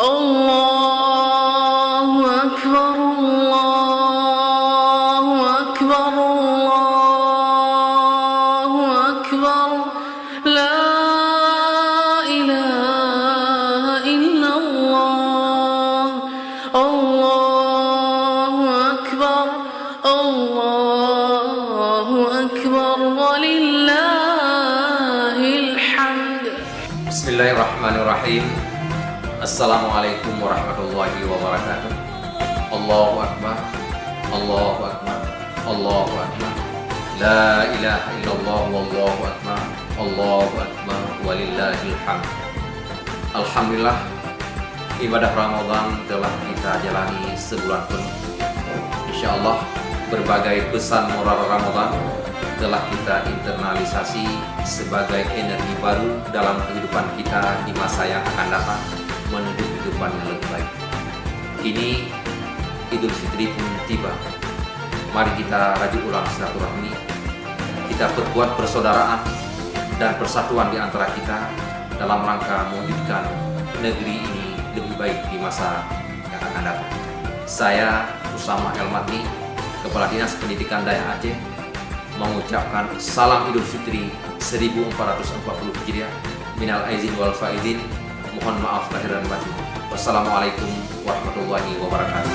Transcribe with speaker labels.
Speaker 1: الله أكبر الله أكبر الله أكبر لا إله إلا الله الله أكبر الله أكبر ولله الحمد.
Speaker 2: Bismillahirrahmanirrahim. Assalamualaikum warahmatullahi wabarakatuh. Allahu akbar, Allahu akbar, Allahu akbar. La ilaha illallah wallahu akbar, Allahu akbar walillahil hamd. Alhamdulillah, ibadah Ramadan telah kita jalani sebulan penuh. Insyaallah berbagai pesan moral Ramadan telah kita internalisasi sebagai energi baru dalam kehidupan kita di masa yang akan datang menuju kehidupan yang lebih baik. Kini Idul Fitri pun tiba. Mari kita rajut ulang silaturahmi, kita perkuat persaudaraan dan persatuan di antara kita dalam rangka mewujudkan negeri ini lebih baik di masa yang akan datang. Saya Usama Elmatni, Kepala Dinas Pendidikan Dayak Aceh, mengucapkan salam Idul Fitri 1440 Hijriah. Minal aizin wal faizin. Mohon maaf lahir dan batin. Wassalamualaikum warahmatullahi wabarakatuh.